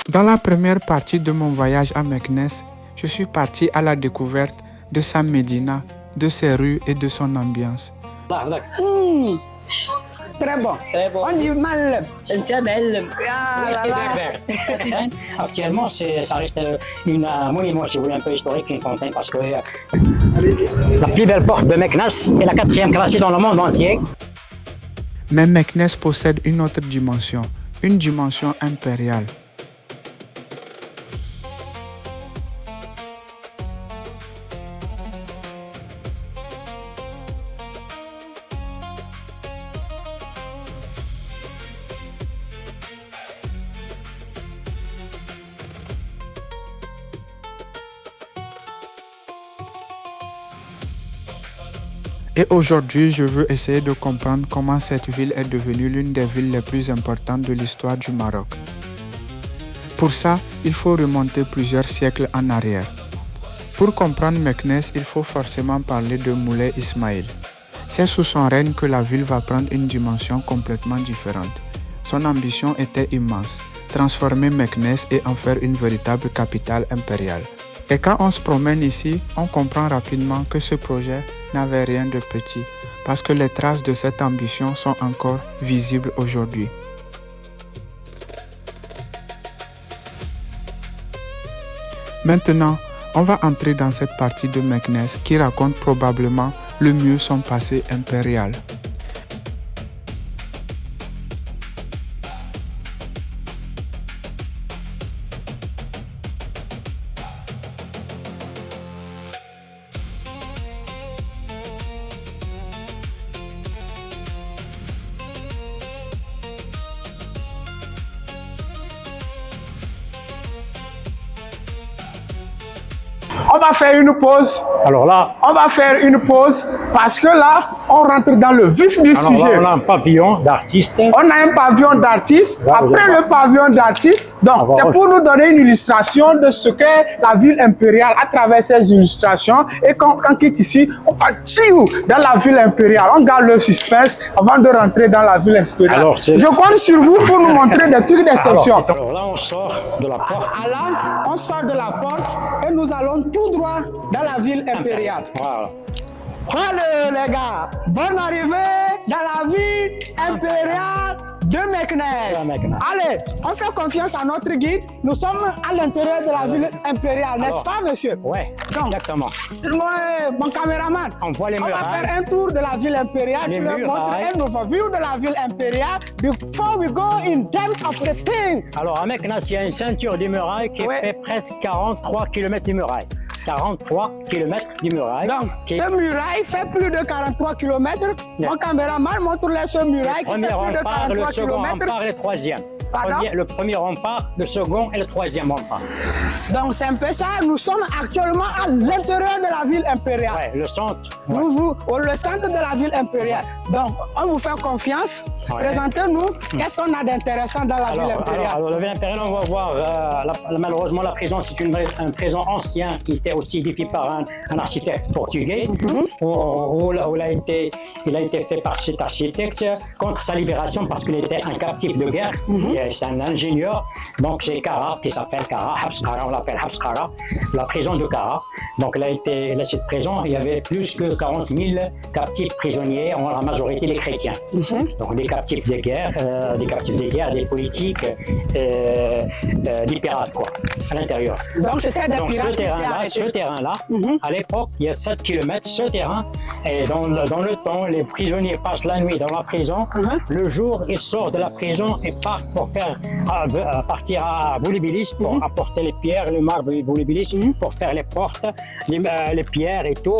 Dans la première partie de mon voyage à Meknès, je suis parti à la découverte de sa médina, de ses rues et de son ambiance. Très bon. Très bon. On dit mal. Actuellement, ça reste un monument, si vous voulez, un peu historique, une fontaine, parce que la plus belle porte de Meknès est la 4e classée dans le monde entier. Mais Meknès possède une autre dimension, une dimension impériale. Et aujourd'hui, je veux essayer de comprendre comment cette ville est devenue l'une des villes les plus importantes de l'histoire du Maroc. Pour ça, il faut remonter plusieurs siècles en arrière. Pour comprendre Meknès, il faut forcément parler de Moulay Ismaïl. C'est sous son règne que la ville va prendre une dimension complètement différente. Son ambition était immense, transformer Meknès et en faire une véritable capitale impériale. Et quand on se promène ici, on comprend rapidement que ce projet n'avait rien de petit, parce que les traces de cette ambition sont encore visibles aujourd'hui. Maintenant, on va entrer dans cette partie de Meknès qui raconte probablement le mieux son passé impérial. On va faire une pause. Alors là, On va faire une pause parce que là, on rentre dans le vif du sujet. on a un pavillon d'artistes. On a un pavillon d'artistes. Après le pavillon d'artistes, donc c'est pour nous donner une illustration de ce qu'est la ville impériale à travers ces illustrations. Et quand on quitte ici, on va dans la ville impériale. On garde le suspense avant de rentrer dans la ville impériale. Alors, je compte sur vous pour nous montrer des trucs d'exception. Alors là, on sort de la porte. Là, on sort de la porte et nous allons tout droit dans la ville impériale. Voilà. Allez les gars, bonne arrivée dans la ville impériale de Meknès. Allez, on fait confiance à notre guide. Nous sommes à l'intérieur de la ville impériale, n'est-ce pas, monsieur? Oui, exactement. Moi, mon caméraman, On voit les on va murailles. faire un tour de la ville impériale. Les Tu leur montres murailles. un overview de la ville impériale before we go in depth of the thing. Alors, à Meknès, il y a une ceinture de murailles qui Ouais. fait presque 43 km de murailles. 43 km de murailles. Donc, qui- ce muraille fait plus de 43 km. Mon caméraman montre-les ce muraille qui Premier fait plus de rempart, le 43 second km. rempart et le troisième. Pardon? Le premier rempart, le second et le troisième rempart. Donc, c'est un peu ça. Nous sommes actuellement à l'intérieur de la ville impériale. Ouais, le centre. Ouais. Le centre de la ville impériale. Donc, on vous fait confiance. Ouais. Présentez-nous qu'est-ce qu'on a d'intéressant dans la ville impériale. Alors, la ville impériale, on va voir, malheureusement, la prison, c'est un prison ancien qui était aussi édifié par un architecte portugais, où il a été fait par cet architecte contre sa libération parce qu'il était un captif de guerre. C'est un ingénieur, donc c'est Kara qui s'appelle Kara, Hafs Kara, on l'appelle Hafs Kara, la prison de Kara. Donc cette prison, il y avait plus que 40 000 captifs prisonniers, la majorité les chrétiens. Donc des captifs de guerre, des politiques, des pirates quoi, à l'intérieur. Donc, c'était des Donc pirates ce qui étaient arrêtés. terrain-là, à l'époque, il y a 7 km, ce terrain, et dans le temps, les prisonniers passent la nuit dans la prison. Le jour, ils sortent de la prison et partent pour partir à Boulibilis pour apporter les pierres, le marbre de Boulibilis, pour faire les portes, les pierres et tout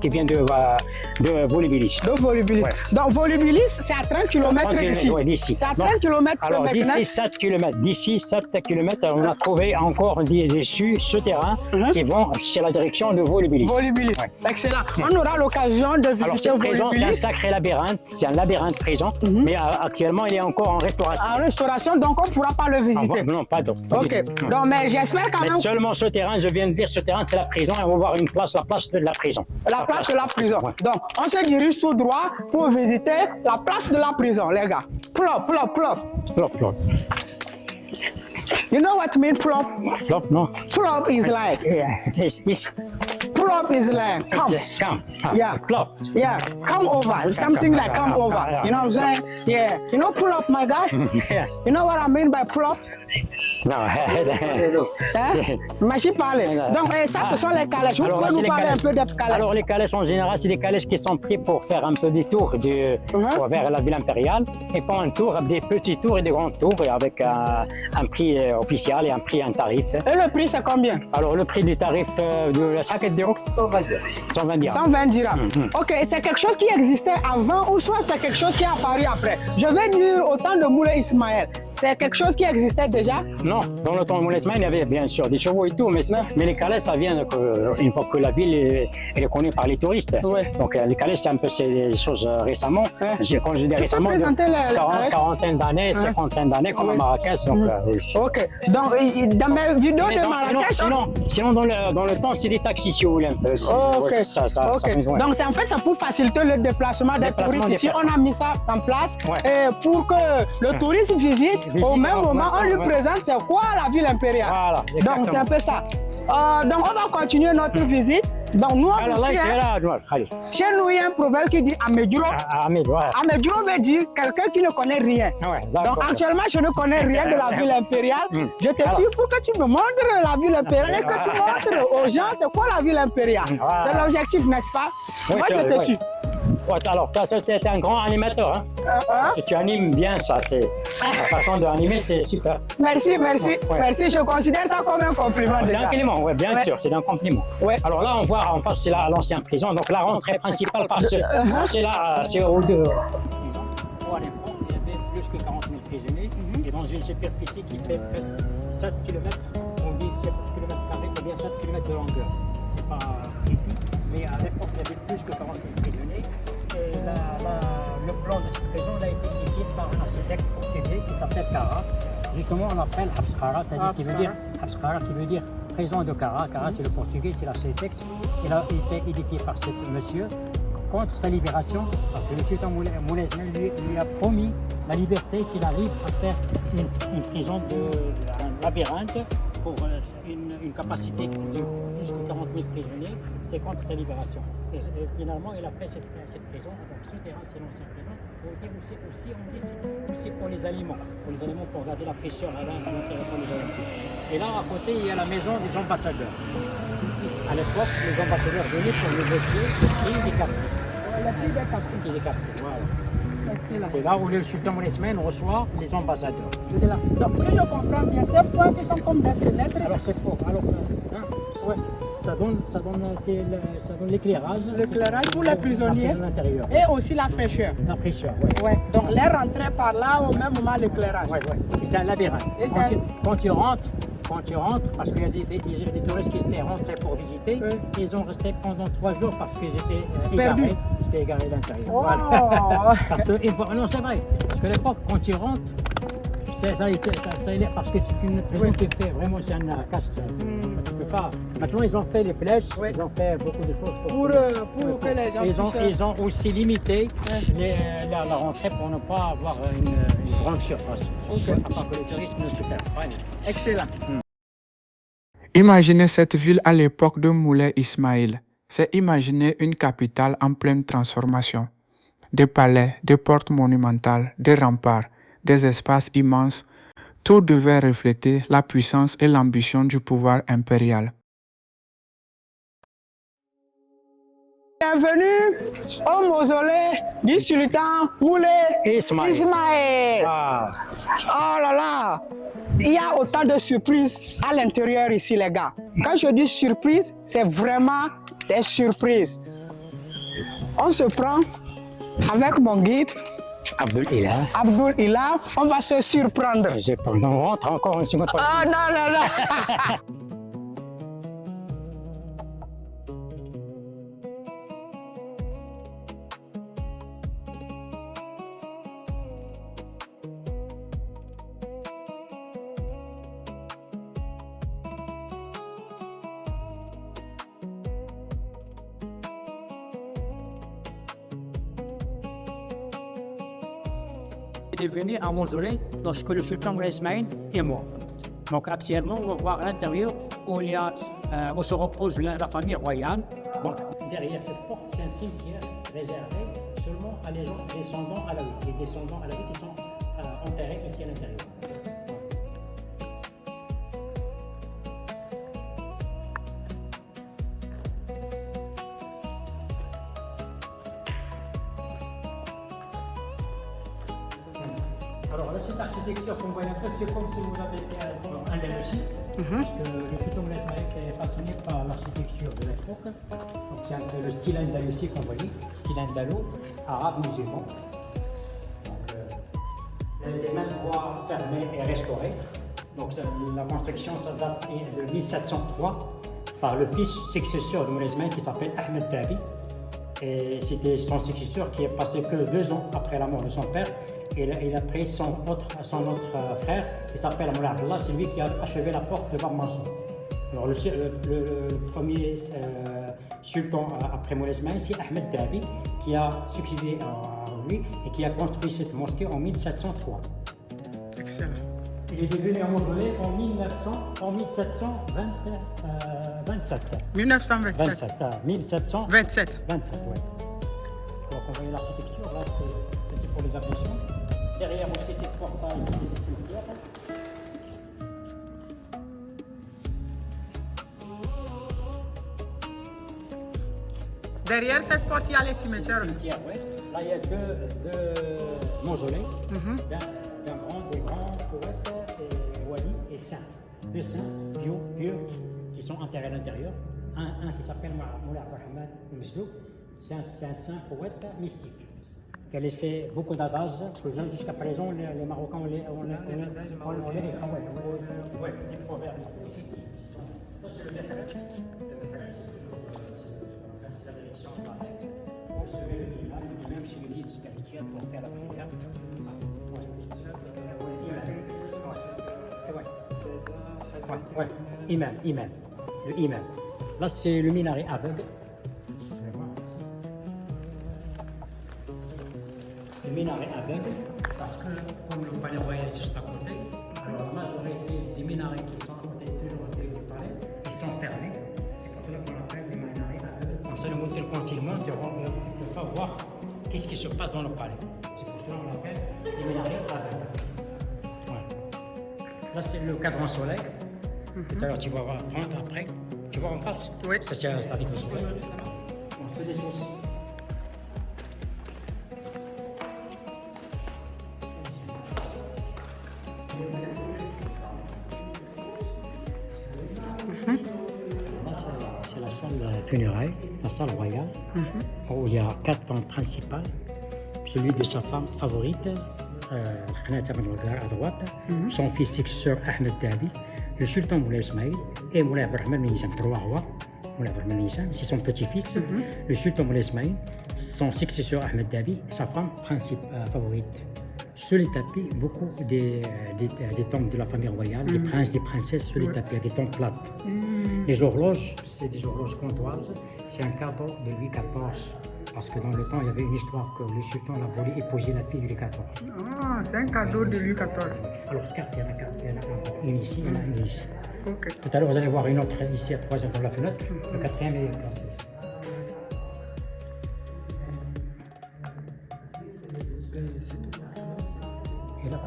qui viennent de Boulibilis. De Volubilis. Ouais. Donc, Volubilis, c'est à 30 km 30 d'ici. ouais, d'ici. C'est à Donc, 30 km de Alors d'ici Meknès. 7 km, on a trouvé encore ce terrain qui vont sur la direction de Volubilis. Volubilis. Ouais. Excellent. On aura l'occasion de Alors visiter cette prison, c'est un Volubilis. sacré labyrinthe, c'est un labyrinthe prison, mais actuellement il est encore en restauration. En restauration. illustration, donc on ne pourra pas le visiter. Non, pas donc. Ok, donc, mais j'espère quand Mais même... seulement ce terrain, je viens de dire, ce terrain, c'est la prison, et on va voir une place, la place de la prison. La place de la prison. Ouais. Donc, on se dirige tout droit pour visiter la place de la prison, les gars. Plop, plop, plop. Plop, plop. You know what I mean, plop? Plop, no. Plop is like, It's plop is like, come. come. Yeah. Plop. Yeah, come over. Something like come over. You know what I'm saying? Yeah. You know, pull up, my guy? Yeah. You know what I mean by pull up? Non. Hein? Machine parler. Donc, ça, ce sont les calèches. Vous Alors, pouvez c'est nous les parler un calèches. peu des calèches? Alors, les calèches en général, c'est des calèches qui sont pris pour faire un peu des tours vers la ville impériale. Ils font un tour, des petits tours et des grands tours, et avec un prix officiel et un tarif. Et le prix, c'est combien? Alors, le prix du tarif de la saquette de 120 dirhams. 120 dirhams. Ok, c'est quelque chose qui existait avant ou soit c'est quelque chose qui est apparu après? Je vais dire au temps de Moulay Ismaël. C'est quelque chose qui existait déjà? Non, dans le temps de Moulay Ismaël, il y avait bien sûr des chevaux et tout, mais les calèches, ça vient une fois que la ville elle est connue par les touristes. Ouais. Donc les calèches, c'est un peu des choses récemment. Ouais. Quand je dis récemment, présenter les calèches? quarantaine d'années, cinquantaine d'années, comme à Marrakech. Donc, oui. Ok, donc dans mes vidéos Mais de non, Marrakech... sinon dans le temps, c'est des taxis si vous voulez un peu. Ok, Ouais, ça ok. besoin. Donc c'est en fait ça pour faciliter le déplacement des Déplacement touristes. des Ici, on a mis ça en place Ouais. pour que le touriste visite. Au même moment, on lui ouais. présente c'est quoi la ville impériale. Voilà, donc c'est un peu ça. Donc on va continuer notre visite. Donc nous, Alors là, c'est là, allez. chez nous, il y a un proverbe qui dit Amedjuro. Ahmed, ouais. Amedjuro veut dire quelqu'un qui ne connaît rien. Ouais, d'accord. Donc actuellement, je ne connais rien de la ville impériale. Je te suis pour que tu me montres la ville impériale et que tu montres aux gens c'est quoi la ville impériale. Voilà. C'est l'objectif, n'est-ce pas? Oui, Moi, je c'est te vrai, suis. Ouais, alors, toi, tu es un grand animateur. Hein? Parce que tu animes bien, ça. La façon d'animer, c'est super. Merci, merci, Ouais. merci. Je considère ça comme un compliment. C'est déjà. un compliment, ouais, bien Ouais. sûr, c'est un compliment. Ouais. Alors là, on voit en face, c'est l'ancienne prison. Donc la rentrée principale, c'est là, c'est au dehors. Pour aller voir, il y avait plus que 40 000 prisonniers. Et dans une superficie qui fait presque 7 km, on dit 7 km ou bien 7 km de longueur. C'est pas ici, mais à l'époque, il y avait plus que 40 000 prisonniers. Et le plan de cette prison a été édifié par un architecte portugais qui s'appelle Cara. Justement, on l'appelle Habskhara, c'est-à-dire qui veut dire Habskhara, qui veut dire prison de Cara. Cara, c'est le portugais, c'est l'architecte. Il a été édifié par ce monsieur contre sa libération, parce que le sultan Moulay Ismaël lui a promis la liberté s'il arrive à faire une prison un labyrinthe pour une capacité de plus que 40 000 prisonniers. C'est contre sa libération. Et finalement, il a fait cette prison. Donc ce terrain, c'est l'ancienne prison. On dit aussi pour les aliments. Pour garder la fraîcheur à l'intérieur pour les aliments. Et là, à côté, il y a la maison des ambassadeurs. À l'époque, les ambassadeurs venaient pour négocier le prix des captifs. Le prix des captifs. des captifs, voilà. Excellent. C'est là où le sultan Moulay Ismaël reçoit les ambassadeurs. C'est là. Donc si je comprends bien, ces points qui sont comme des fenêtres. Alors c'est quoi? Alors, Ouais. ça donne l'éclairage. L'éclairage pour les prisonniers. À l'intérieur. Et aussi la fraîcheur. La fraîcheur, oui. Ouais. Donc l'air rentrait par là au même moment l'éclairage. Ouais. Et c'est un labyrinthe. Et Quand tu rentres, parce qu'il y a des touristes qui étaient rentrés pour visiter, ils ont resté pendant 3 jours parce qu'ils étaient égarés. Ils étaient égarés à l'intérieur. Oh. Voilà. Non, c'est vrai. Parce que à l'époque, quand tu rentres, parce que c'est une prison qui fait vraiment, c'est un casse. Tu peux pas. Maintenant, ils ont fait les flèches, ils ont fait beaucoup de choses Pour que les gens puissent... Ils ont aussi limité la rentrée pour ne pas avoir une grande surface. Afin que les touristes ne se perdent pas. Excellent. Imaginez cette ville à l'époque de Moulay Ismaël. C'est imaginer une capitale en pleine transformation. Des palais, des portes monumentales, des remparts, des espaces immenses. Tout devait refléter la puissance et l'ambition du pouvoir impérial. Bienvenue au mausolée du sultan Moulay Ismaël. Ah. Oh là là, il y a autant de surprises à l'intérieur ici, les gars. Quand je dis surprise, c'est vraiment des surprises. On se prend avec mon guide, Abdul Ilah, on va se surprendre. On rentre encore une seconde fois. Ah non, non, non. est venu à mausolée lorsque le sultan Moulay Ismaïl est mort. Donc actuellement, on va voir à l'intérieur où, où se repose la famille royale. Donc, derrière cette porte, c'est un cimetière réservé seulement à les gens descendants à la vie. Les descendants à la vie qui sont enterrés ici à l'intérieur. Alors, là, cette architecture qu'on voit un peu, c'est comme si vous avez été en Andalousie, parce que le sultan Moulay Ismaïl était fasciné par l'architecture de l'époque. Donc, c'est un peu le style andalousie qu'on voyait, style andalou, arabe, musulman. Donc, les mêmes voies fermées et restaurées. Donc, la construction, ça date de 1703 par le fils successeur de Moulay Ismaïl qui s'appelle Ahmed Dabi. Et c'était son successeur qui est passé que 2 ans après la mort de son père. Il a pris son autre frère, qui s'appelle Moulay Abdallah, c'est lui qui a achevé la porte de Bab Mansour. Alors le premier sultan après Moulay Ismaïl, c'est Ahmed Dabi, qui a succédé à lui et qui a construit cette mosquée en 1703. Excellent. Il est devenu un mausolée en 1727. 1927. 1727, 27. oui. Donc on voit l'architecture, là, c'est pour les impressions. Derrière aussi, c'est le portail des cimetières. Derrière cette porte, il y a les cimetières. Oui. Là, il y a deux mausolées des grands poètes, wali et saints. 2 saints pieux qui sont enterrés à l'intérieur. Un qui s'appelle Moulay Abdelrahman Mzlou, c'est un saint poète mystique qui a laissé beaucoup d'adages que jusqu'à présent les Marocains les proverbes. Ça, c'est le Mehret. C'est la direction pareille. On se met l'imam sur le guide spirituel pour faire la prière. Ouais, imam. Le imam. Là, c'est le minaret aveugle. Le minaret aveugle, parce que comme le palais royal est juste à côté, alors la majorité des minarets qui sont à côté, toujours à côté du palais, ils sont fermés. C'est pour cela qu'on appelle les minarets aveugles. Comme ça, le motel, quand il monte, on ne peut pas voir qu'est-ce qui se passe dans le palais. C'est pour cela qu'on appelle les minarets aveugles. Voilà. Là, c'est le cadran soleil. Tout à l'heure, tu vas prendre après. Tu vois en face? Oui. Ça, c'est avec le soleil. On fait des choses. C'est la salle funéraire, la salle royale, où il y a 4 tombes principales. Celui de sa femme favorite, Khanat ibn Wagar à droite, son fils successeur Ahmed Dabi, le sultan Moulay Ismaïl et Moulay Abdelrahman bin Hissam, 3 rois. Moulay Abdelrahman bin Hissam, c'est son petit-fils, le sultan Moulay Ismaïl, son successeur Ahmed Dabi, sa femme favorite. Sur les tapis, beaucoup des tombes de la famille royale, des princes, des princesses sur les tapis, des tombes plates. Les horloges, c'est des horloges comptoises, c'est un cadeau de Louis XIV. Parce que dans le temps, il y avait une histoire que le sultan a voulu épouser la fille de Louis XIV. Ah, c'est un cadeau de Louis XIV. Alors, 4, il y en a 4, il y en a une ici, il y en a une ici. Ok. Tout à l'heure, vous allez voir une autre ici à 3 dans la fenêtre, le 4e est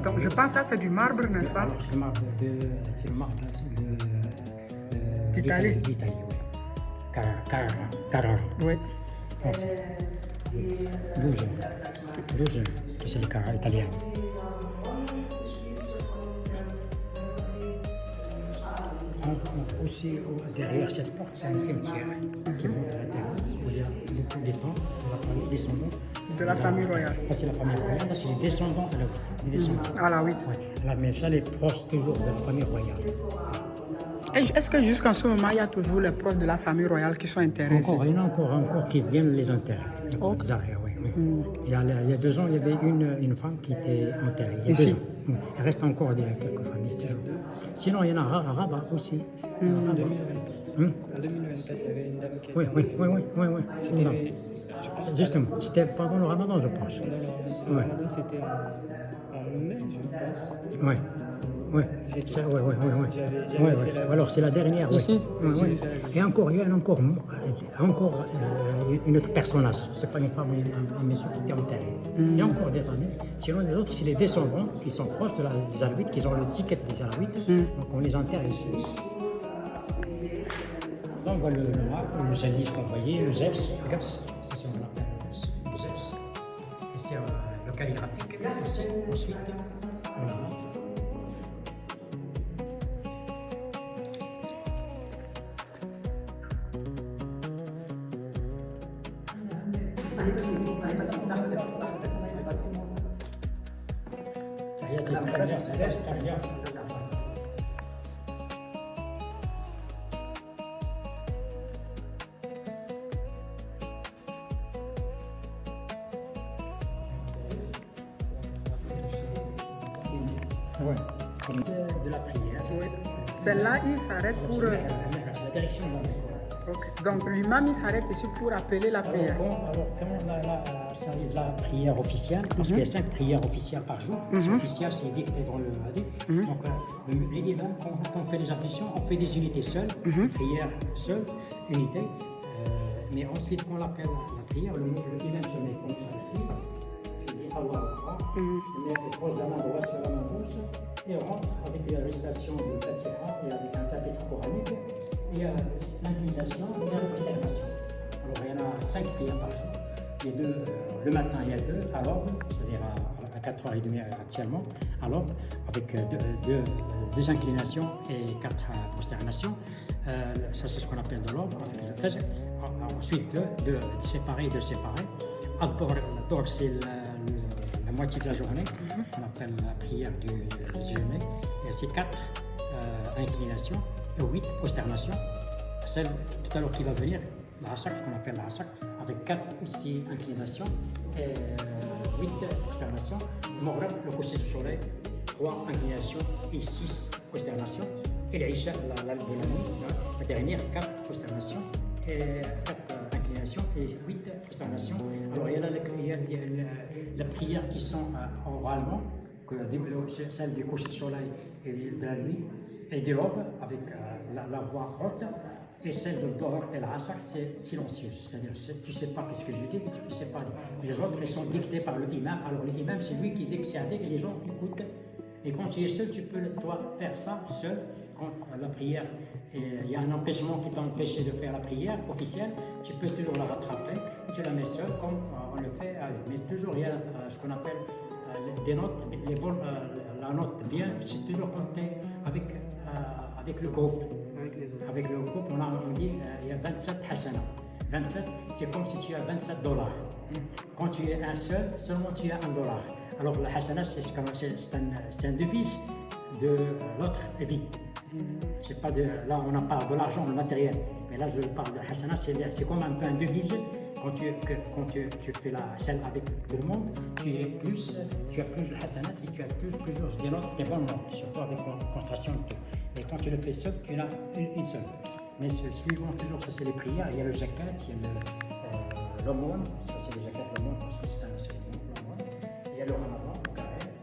Donc je pense que ça c'est du marbre, n'est-ce pas? C'est le marbre d'Italie. D'Italie, oui. Carrara. Oui. 12, c'est le Carrara italien. Aussi, derrière cette porte, c'est un cimetière qui monte à l'intérieur, où il y a beaucoup de temps de la famille descendants. De la famille royale. Ça, c'est la famille royale, là, c'est les descendants à la 8. Les descendants. À la 8. Ouais. Là, mais ça, les proches toujours de la famille royale. Et est-ce que jusqu'en ce moment, il y a toujours les proches de la famille royale qui sont intéressés? Encore, il y en a encore qui viennent les enterrer. Ok. Des arrières, oui. Il y a 2 ans, il y avait une femme qui était enterrée. Ici? Il reste encore quelques familles. Sinon, il y en a à Rabat aussi. En 2023. En 2024, il y avait une dame qui Oui, était... oui. C'était, Justement, c'était pendant le ramadan, je pense. le Ramadan, c'était en mai, je pense. Oui. Oui, J'étais- oui. J'avais fait la... Alors c'est la dernière. Ici? Oui. Oui. Et encore, il y a encore une autre personnage. C'est pas une femme, un monsieur qui était enterré. Il y a encore des familles. Sinon, les autres, c'est les descendants qui sont proches des Alaouites, qui ont le ticket des Alaouites. Donc on les enterre ici. Donc voilà le Zanis qu'on voyait, le Zeps, ça c'est on l'appelle le Zeps. Et c'est le calligraphique aussi. Ensuite, on a ouais, comme de la prière. Oui. Celle-là, il s'arrête pour... La direction de la prière. Ok. Donc l'imam, il s'arrête ici pour appeler la prière. Alors, quand ça arrive la prière officielle, parce qu'il y a 5 prières officielles par jour, officielles, c'est dicté dans le hadith. Donc, l'imam, quand on fait les ablutions, on fait des unités seules, prière seule, unité. Mais ensuite, quand on appelle la prière, l'imam se met comme ça ici, il dit Allah Akbar, il pose la main droite sur la main gauche, et rentre avec la récitation de Fatiha et avec un chapitre coranique. Il y a l'inclination et la prosternation. Alors il y en a 5 prières par jour. Les deux, le matin il y a 2 à l'ordre, c'est-à-dire à 4h30 actuellement, à l'ordre, avec 2 inclinations et 4 prosternations. Ça c'est ce qu'on appelle de l'ordre, avec le Fajr. Ensuite 2 séparés. Al-Dhuhr c'est la moitié de la journée, on appelle la prière du déjeuner. Et c'est 4 inclinations. 8 prosternations, celle tout à l'heure qui va venir, la Asr, qu'on appelle la Asr, avec 4 ici inclinations et 8 prosternations. Maghrib, le coucher du soleil, 3 inclinations et 6 prosternations. Et l'Isha, la nuit, la dernière, 4 prosternations et 4 inclinations et 8 prosternations. Alors il y a la prière qui sont oralement, celle du coucher du soleil et de la nuit, et de l'aube avec la voix haute, et celle de Dhuhr et l'Asr, c'est silencieuse. C'est-à-dire, tu ne sais pas ce que je dis, et tu ne sais pas. Les autres, ils sont dictés par le imam. Alors, l'imam, c'est lui qui dicte et les gens écoutent. Et quand tu es seul, tu peux toi faire ça seul. Quand la prière, il y a un empêchement qui t'a empêché de faire la prière officielle, tu peux toujours la rattraper et tu la mets seul comme on le fait. Mais toujours, il y a ce qu'on appelle des notes, la note bien, c'est toujours compté avec le groupe. Avec le groupe, on dit il y a 27 hasana. 27, c'est comme si tu as $27. Quand tu es un seul, seulement tu as $1. Alors la hasana, c'est un devise de notre vie. C'est pas là, on en parle de l'argent, le matériel. Mais là, je parle de hasana, c'est comme un peu un devise. Quand tu fais la scène avec tout le monde, tu as plus de hasanat et tu as plusieurs des bonnes notes, surtout avec concentration de tout. Et quand tu le fais seul, tu en as une seule. Mais suivant toujours, ça c'est les prières, il y a le zakat, il y a l'aumône, ça c'est le zakat de l'aumône, parce que c'est un l'aumône. Il y a le ramadan, le carême,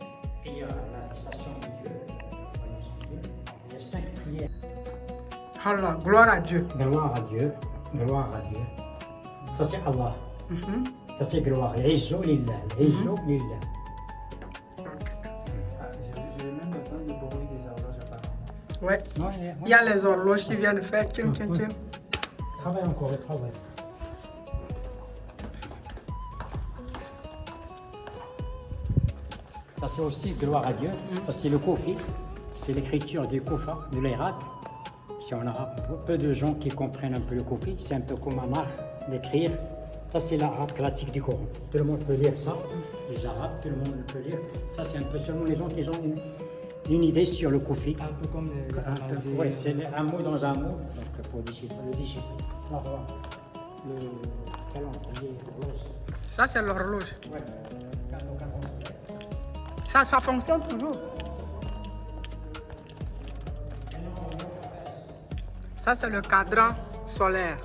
et il y a la station de Dieu, il y a 5 prières. Allah, gloire à Dieu. Gloire à Dieu, gloire à Dieu. Ça c'est Allah. Ça c'est gloire. L'Izzo lillah. L'Izzo lillah. J'ai même entendu le bruit des horloges apparemment. Ouais. Ouais. Il y a les horloges qui viennent de faire tchin. Travaille encore et travaille. Ça c'est aussi gloire à Dieu. Ça c'est le Kofi. C'est l'écriture du Koufa, de l'Irak. Si on a peu de gens qui comprennent un peu le Kofi, c'est un peu comme un art d'écrire. Ça, c'est l'arabe classique du Coran. Tout le monde peut lire ça. Les arabes, tout le monde peut lire. Ça, c'est un peu seulement les gens qui ont une idée sur le Koufi. Un peu comme les Oui, c'est un mot dans un mot. Donc, pour déchiffrer, le déchiffrer. Alors, voilà. Le calendrier, l'horloge. Ça, c'est l'horloge. Ouais. Ça fonctionne toujours. Ça, c'est le cadran solaire.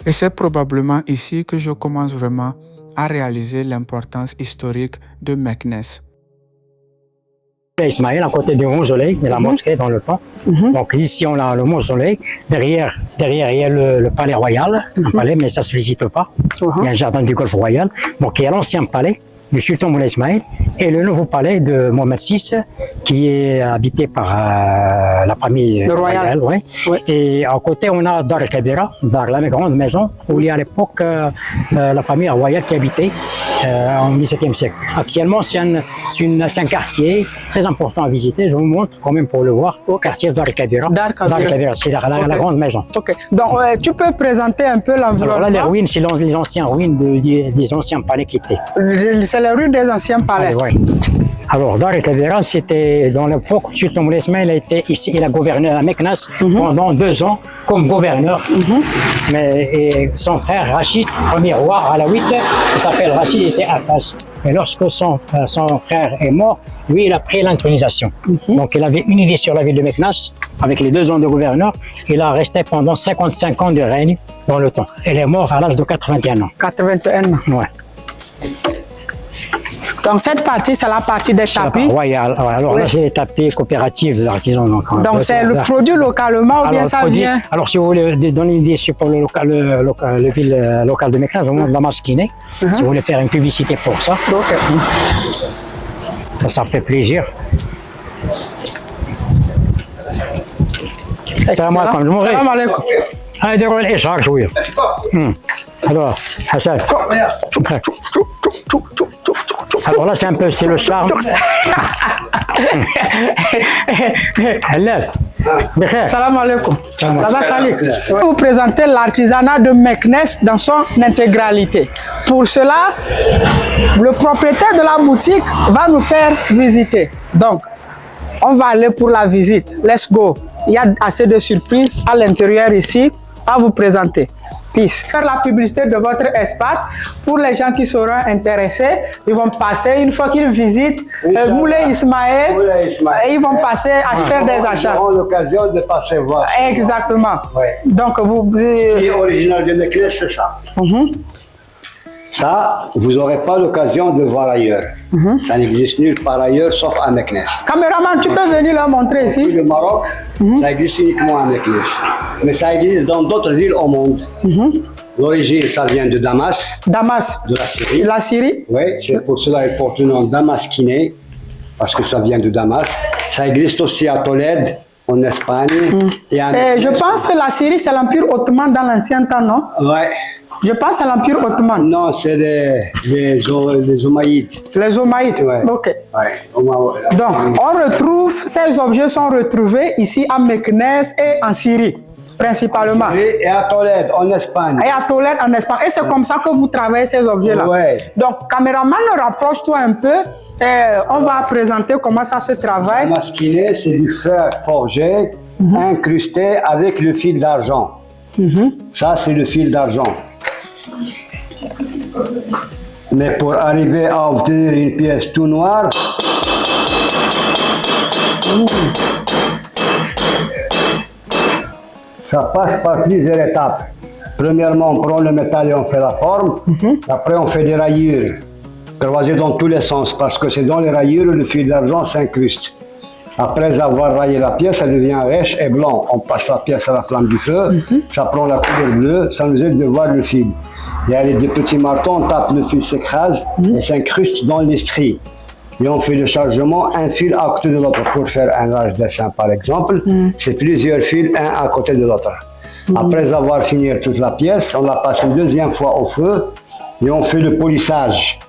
Et c'est probablement ici que je commence vraiment à réaliser l'importance historique de Meknès. Ismaël, à côté du mausolée, de la mosquée dans le temps. Donc ici, on a le mausolée. Derrière, il y a le palais royal, un palais, mais ça ne se visite pas. Il y a un jardin du Golfe Royal. Donc il y a l'ancien palais du sultan Moulay Ismaël et le nouveau palais de Mohamed VI qui est habité par la famille royale. Ouais. Et à côté, on a Dar el-Kabira, la grande maison où il y a à l'époque la famille royale qui habitait en XVIIe siècle. Actuellement, c'est un quartier très important à visiter. Je vous montre quand même pour le voir. Au quartier Dar el-Kabira. Dar el-Kabira, c'est la grande maison. Ok. Donc, tu peux présenter un peu l'environnement. Alors là, les ruines, c'est les anciennes ruines des anciens palais qui étaient. C'est les ruines des anciens palais. Oui. Alors, Dar el-Kabira, c'était dans l'époque où Sultan Moulay Ismaël a été ici, il a gouverné à Meknès pendant 2 ans comme gouverneur. Et son frère Rachid, premier roi alaouite, il s'appelle Rachid, il était Abbas. Et lorsque son frère est mort, lui, il a pris l'intronisation. Donc, il avait une idée sur la ville de Meknès, avec les 2 ans de gouverneur. Il a resté pendant 55 ans de règne dans le temps. Il est mort à l'âge de 81 ans. 81 ans. Ouais. Donc cette partie, c'est la partie des tapis. Royal. Alors là, c'est les tapis coopératifs d'artisans. Donc c'est le produit localement ou bien ça vient? Alors si vous voulez donner une idée sur le ville local de Meknès, vraiment Damas Kiné. Si vous voulez faire une publicité pour ça, ça fait plaisir. Salam alaikum. هذا الإشعار شوية. Alors, Hassan. Alors là, c'est le charme. Salam alaikum. Je vais vous présenter l'artisanat de Meknès dans son intégralité. Pour cela, le propriétaire de la boutique va nous faire visiter. Donc, on va aller pour la visite. Let's go. Il y a assez de surprises à l'intérieur ici à vous présenter. Peace. Faire la publicité de votre espace pour les gens qui seront intéressés. Ils vont passer, une fois qu'ils visitent Moulay Ismaël, et ils vont passer à faire des achats. Ils auront l'occasion de passer voir. Exactement. Ouais. Donc, vous... Et original de Meknès, c'est ça. Ça, vous n'aurez pas l'occasion de voir ailleurs. Ça n'existe nulle part ailleurs, sauf à Meknès. Caméraman, tu peux venir leur montrer ici? Depuis le Maroc, ça existe uniquement à Meknès. Mais ça existe dans d'autres villes au monde. L'origine, ça vient de Damas. Damas. De la Syrie. La Syrie? Oui, c'est pour cela qu'il porte le nom Damaskiné, parce que ça vient de Damas. Ça existe aussi à Tolède, en Espagne. Et je pense que la Syrie, c'est l'Empire ottoman dans l'ancien temps, non? Oui. Je pense à l'Empire ottoman. Non, c'est les Omaïdes. Les Omaïdes, ouais. Ok. Ouais. Donc, on retrouve, ces objets sont retrouvés ici à Meknès et en Syrie, principalement. Et à Tolède, en Espagne. Et à Tolède, en Espagne. Et c'est comme ça que vous travaillez ces objets-là. Ouais. Donc, caméraman, rapproche-toi un peu. Et on va présenter comment ça se travaille. Le masquiné, c'est du fer forgé, incrusté avec le fil d'argent. Ça, c'est le fil d'argent. Mais pour arriver à obtenir une pièce tout noire, ça passe par plusieurs étapes. Premièrement, on prend le métal et on fait la forme. Après, on fait des rayures, croisées dans tous les sens, parce que c'est dans les rayures où le fil d'argent s'incruste. Après avoir raillé la pièce, ça devient rêche et blanc. On passe la pièce à la flamme du feu, ça prend la couleur bleue, ça nous aide de voir le fil. Il y a les 2 petits marteaux, on tape, le fil s'écrase et s'incruste dans l'estrie. Et on fait le chargement, un fil à côté de l'autre. Pour faire un large dessin, par exemple, c'est plusieurs fils, un à côté de l'autre. Après avoir fini toute la pièce, on la passe une 2e fois au feu et on fait le polissage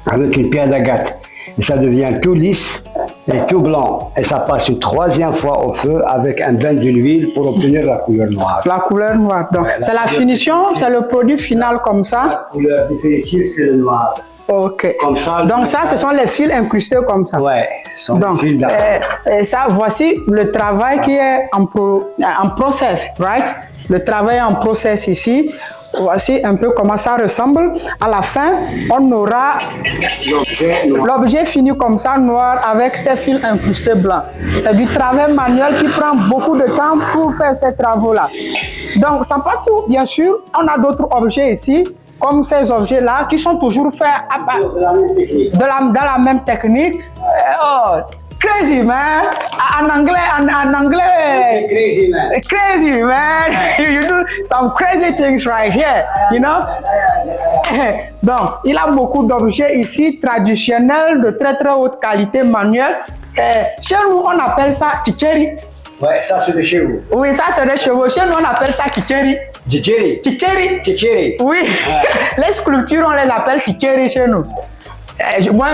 avec une pierre d'agate. Et ça devient tout lisse et tout blanc. Et ça passe une 3e fois au feu avec un bain d'huile pour obtenir la couleur noire. La couleur noire. Donc, c'est la finition, c'est le produit final comme ça. La couleur définitive, c'est le noir. Ok. Comme ça. Donc ça, ce sont les fils incrustés comme ça. Ouais, ce sont Donc, des fils d'argent. et ça, voici le travail qui est en process, right? Le travail en process ici. Voici un peu comment ça ressemble. À la fin, on aura l'objet fini comme ça, noir, avec ces fils incrustés blancs. C'est du travail manuel qui prend beaucoup de temps pour faire ces travaux-là. Donc, ça pas tout, bien sûr. On a d'autres objets ici, comme ces objets-là, qui sont toujours faits dans la même technique. Oh, crazy, man. En anglais, Crazy man. crazy, man. You do some crazy things right here, you know? Donc, il a beaucoup d'objets ici traditionnels de très très haute qualité manuelle. Chez nous, on appelle ça tchitcheri. Ouais, ça c'est de chez vous. Oui, ça c'est des chevaux. Chez nous, on appelle ça tchitcheri. Tchitcheri. Tchitcheri. Tchitcheri. Oui, les sculptures, on les appelle tchitcheri chez nous. Moi,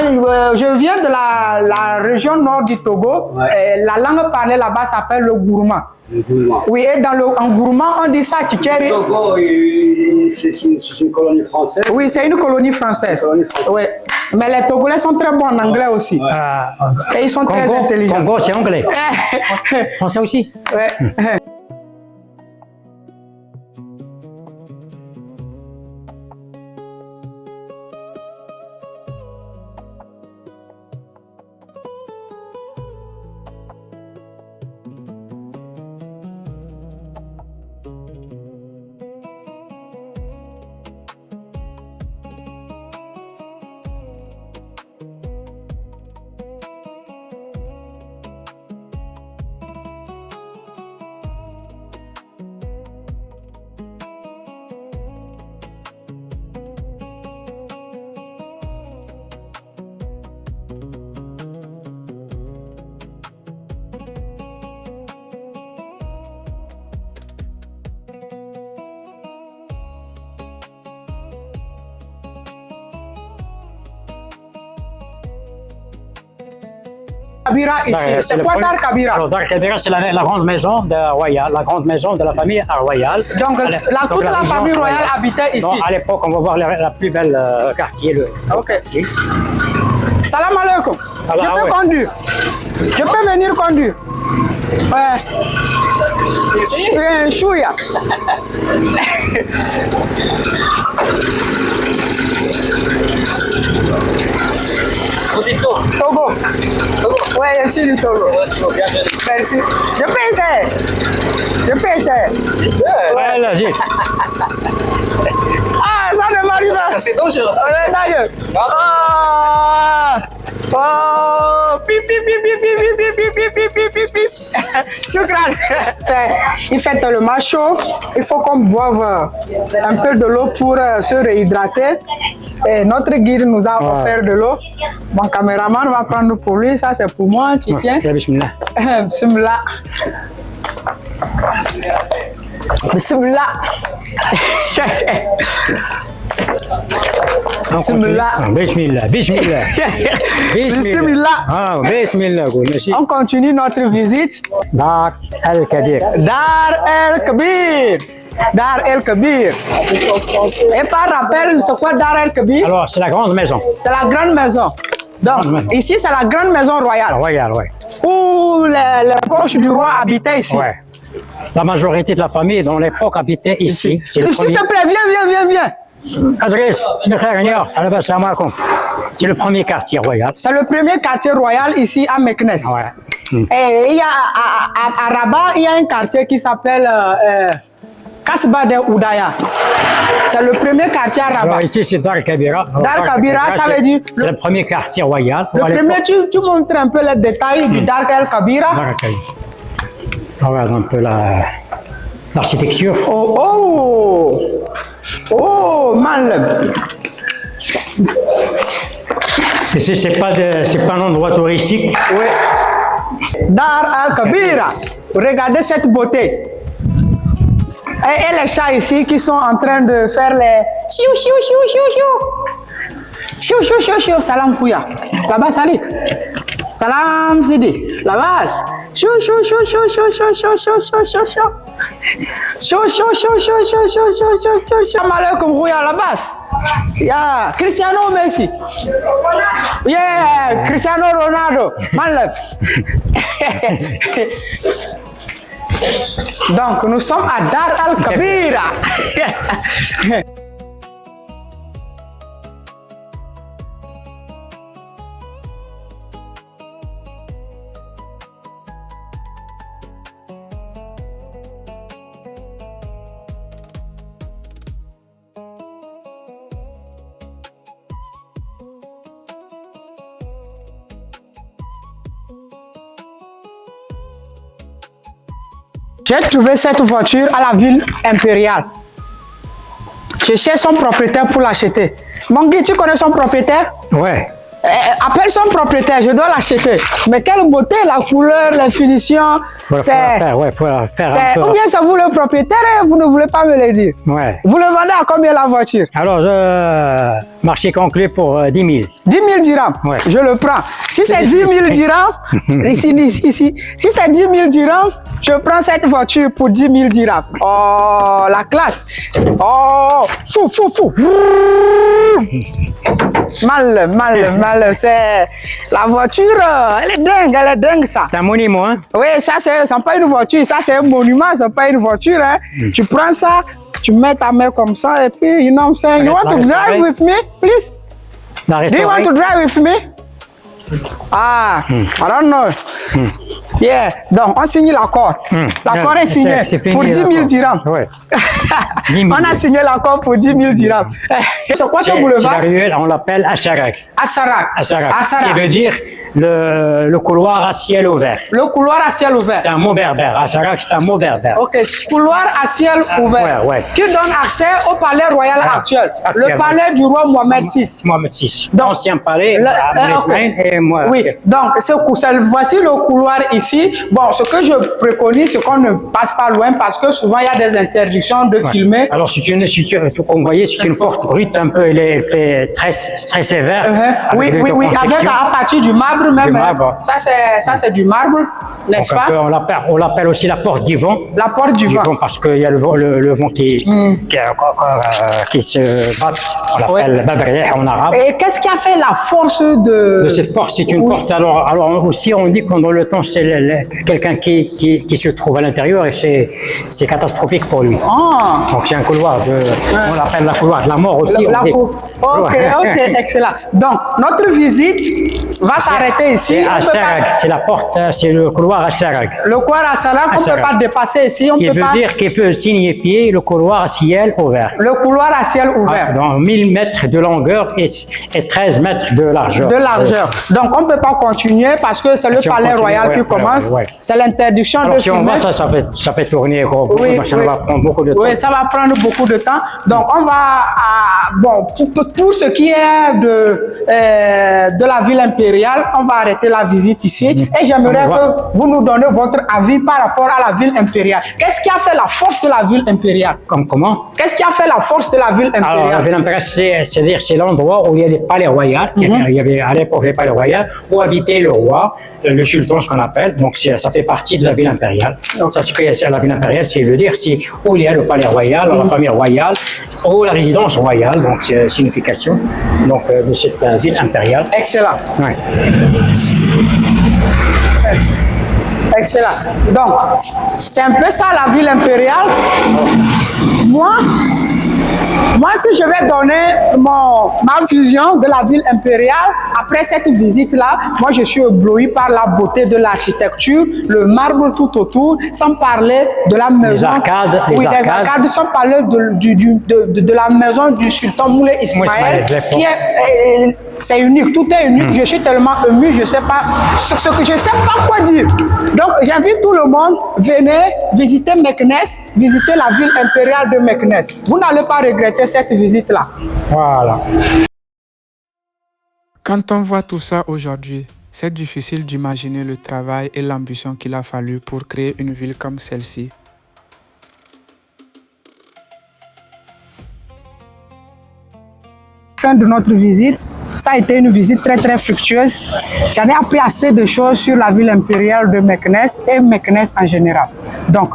je viens de la région nord du Togo. Ouais. La langue parlée là-bas s'appelle le gourmand. Le gourmand. Oui, et en gourmand, on dit ça tchitcheri. Togo, c'est une colonie française. Oui, c'est une colonie française. Colonie française. Oui. Mais les Togolais sont très bons en anglais aussi. Et ils sont très intelligents. Congo, c'est anglais. Français aussi. Ouais. Kabira ici. C'est quoi Dar Kabira? Alors, Dar Kabira, c'est la grande maison de royale, la grande maison de la famille royale. Donc, toute la famille royale habitait ici. Donc, à l'époque, on va voir la plus belle quartier. Ok. Salam alaikum. Alors, Je peux ouais. conduire. Je peux venir conduire. Ouais. Chouya. Togo. Ouais, je suis du Togo. Merci. Je peux essayer. Ouais, là, j'ai. Ah, ça ne m'arrive pas. Ça c'est dangereux. Ouais, dangereux. Oh, pip, pip, pip, pip, pip, pip, pip, pip, pip, pip, pip, pip. Choukran. Il fait tellement chaud, il faut qu'on boive un peu de l'eau pour se réhydrater. Et notre guide nous a offert de l'eau. Mon caméraman va prendre pour lui, ça c'est pour moi, tu tiens. Bismillah. Bismillah. Bismillah. Bismillah. Bismillah. Bismillah. Bismillah. Ah, Bismillah. Merci. On continue notre visite. Dar el-Kabir. Dar el-Kabir. Dar el-Kabir. Et par rappel, c'est quoi Dar el-Kabir? Alors, c'est la grande maison. C'est la grande maison. Donc, ici, c'est la grande maison royale. Royale, ouais. Où les proches du roi habitaient ici. Ouais. La majorité de la famille, dans l'époque, habitait ici. C'est le S'il premier. te plaît, viens. Adresse, c'est le premier quartier royal. C'est le premier quartier royal ici à Meknes. Ouais. Et il y a à Rabat, il y a un quartier qui s'appelle Kasba de Oudaya. C'est le premier quartier à Rabat. Alors ici, c'est Dar Kabira. Alors, Dar Kabira, ça veut dire c'est le premier quartier royal. le premier, tu montres un peu les détails du Dar el Kabira. Dar Kabira. Regarde un peu l'architecture. Oh, mal. Ici, c'est pas un endroit touristique. Oui. Dar el Kabira. Regardez cette beauté. Et les chats ici qui sont en train de faire les chiou chiou chiou chiou chiou. Chiou chiou chiou chiou. Salam Fouya. Là-bas, Salik. Salam Sidi. Là-bas. Chaud, chaud, chaud, chaud, chaud, chaud, chaud, chaud, chaud, chaud, chaud. Chaud, chaud, chaud, chaud, chaud, chaud, chaud, chaud, chaud, chaud. Malheur comme Rouille à la base. Yeah, Cristiano Messi. Yeah, Cristiano Ronaldo. Malheur. Donc, nous sommes à Dar Al-Kabira. J'ai trouvé cette voiture à la ville impériale. Je cherche son propriétaire pour l'acheter. Mon Guy, tu connais son propriétaire? Ouais. Appelle son propriétaire, je dois l'acheter. Mais quelle beauté, la couleur, la finition. Faut la faire un peu. Ou bien c'est vous le propriétaire et vous ne voulez pas me le dire. Ouais. Vous le vendez à combien la voiture? Alors, marché conclu pour 10 000. 10 000 dirhams, Ouais. je le prends. Si c'est 10 000 dirhams, ici. Si c'est 10 000 dirhams, je prends cette voiture pour 10 000 dirhams. Oh, la classe. Oh, fou. Mal. C'est la voiture, elle est dingue ça. C'est un monument, hein? Oui, ça c'est pas une voiture, ça c'est un monument, c'est pas une voiture. Hein. Tu prends ça, tu mets ta main comme ça et puis you know what I'm saying. You want to drive with me, please? Do you want to drive with me? Ah, I don't know. Yeah, donc on signe l'accord. L'accord est signé pour 10 000 dirhams. Ouais. On a signé l'accord pour 10 000 dirhams. C'est quoi ce boulevard? La ruelle, on l'appelle Assarak. Assarak. Qui veut dire le couloir à ciel ouvert. Le couloir à ciel ouvert. C'est un mot berbère. Assarak, c'est un mot berbère. Ok, couloir à ciel ouvert. Ouais. Qui donne accès au palais royal actuel. Actuel. Le palais du roi Mohamed VI. Mohamed VI. Donc, L'ancien palais, okay. et moi. Oui, Okay. donc voici le couloir ici. Bon, ce que je préconise, c'est qu'on ne passe pas loin parce que souvent il y a des interdictions de filmer. Alors, comme vous voyez, c'est une porte brute un peu, elle fait très sévère. Oui, avec à partir du marbre même. Marbre. Ça c'est du marbre, n'est-ce pas? On l'appelle aussi la porte du vent. La porte du vent. Parce qu'il y a le vent qui se bat. On l'appelle Babriyah en arabe. Et qu'est-ce qui a fait la force de cette porte? C'est une porte. Alors aussi, on dit que dans le temps, c'est quelqu'un qui se trouve à l'intérieur et c'est catastrophique pour lui. Ah. Donc c'est un couloir, on l'appelle le couloir de la mort aussi. Ok, excellent. Donc notre visite va s'arrêter ici. C'est la porte, c'est le couloir à Sarag. Le couloir à Sarag, on ne peut pas dépasser ici. Qui veut signifier le couloir à ciel ouvert. Le couloir à ciel ouvert. Donc 1000 mètres de longueur et 13 mètres de largeur. Donc on ne peut pas continuer parce que c'est le palais royal qui commence. C'est l'interdiction de filmer. Si on voit ça fait tourner ça va prendre beaucoup de temps. Oui, ça va prendre beaucoup de temps. Donc on va pour ce qui est de la ville impériale, on va arrêter la visite ici et j'aimerais que vous nous donnez votre avis par rapport à la ville impériale. Qu'est-ce qui a fait la force de la ville impériale? Comment? Qu'est-ce qui a fait la force de la ville impériale? Alors la ville impériale, c'est l'endroit où il y a les palais royaux. Il y avait à l'époque les palais royaux où habitait le roi, le sultan, ce qu'on appelle. Donc ça fait partie de la ville impériale. Donc ça c'est la ville impériale, c'est veut dire c'est où il y a le palais royal, la famille royale, ou la résidence royale, donc signification donc de cette ville impériale. Excellent. Ouais. Excellent. Donc, c'est un peu ça la ville impériale. Moi, si je vais donner ma vision de la ville impériale, après cette visite-là, moi, je suis ébloui par la beauté de l'architecture, le marbre tout autour, sans parler de la maison. Les arcades. Les arcades, sans parler de la maison du sultan Moulay Ismaël, qui est... c'est unique, tout est unique. Je suis tellement ému, je sais pas quoi dire. Donc, j'invite tout le monde, venez visiter Meknès, visiter la ville impériale de Meknès. Vous n'allez pas regretter cette visite-là. Voilà. Quand on voit tout ça aujourd'hui, c'est difficile d'imaginer le travail et l'ambition qu'il a fallu pour créer une ville comme celle-ci. Fin de notre visite, Ça a été une visite très très fructueuse. J'en ai appris assez de choses sur la ville impériale de Meknès et Meknès en général. Donc,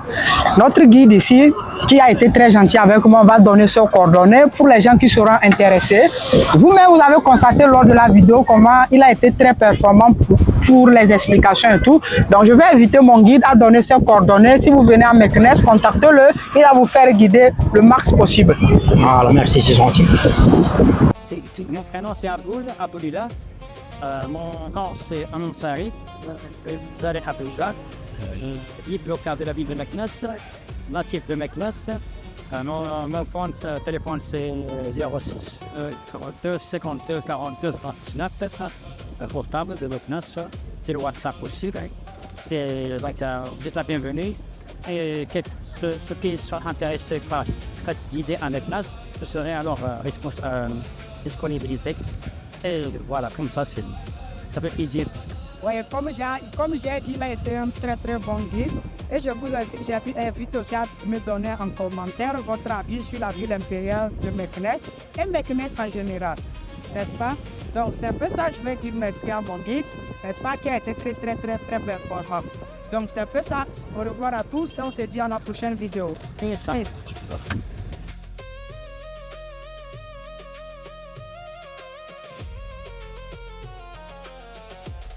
notre guide ici, qui a été très gentil avec moi, va donner ses coordonnées pour les gens qui seront intéressés. Vous-même, vous avez constaté lors de la vidéo comment il a été très performant pour les explications et tout. Donc, je vais inviter mon guide à donner ses coordonnées. Si vous venez à Meknès, contactez-le. Il va vous faire guider le max possible. Voilà, merci, c'est gentil. Mon prénom c'est Aboulila. Mon nom c'est Ansari. Zari Habouja. Libre local de la ville de Meknès. Natif de Meknès. Mon téléphone c'est 06 42 52 42 39. Portable de Meknès. C'est le WhatsApp aussi. Et vous êtes la bienvenue. Et ceux qui sont intéressés par être guidés en Meknès, je serai alors disponibilité. Et voilà, comme ça, ça fait plaisir. Oui, comme j'ai dit, il a été un très très bon guide. Et je vous invite aussi à me donner en commentaire votre avis sur la ville impériale de Meknès et Meknès en général. N'est-ce pas? Donc c'est un peu ça, je vais dire merci à mon guide, n'est-ce pas, qui a été très très très très performant. Donc c'est un peu ça. Au revoir à tous et on se dit à la prochaine vidéo. Peace.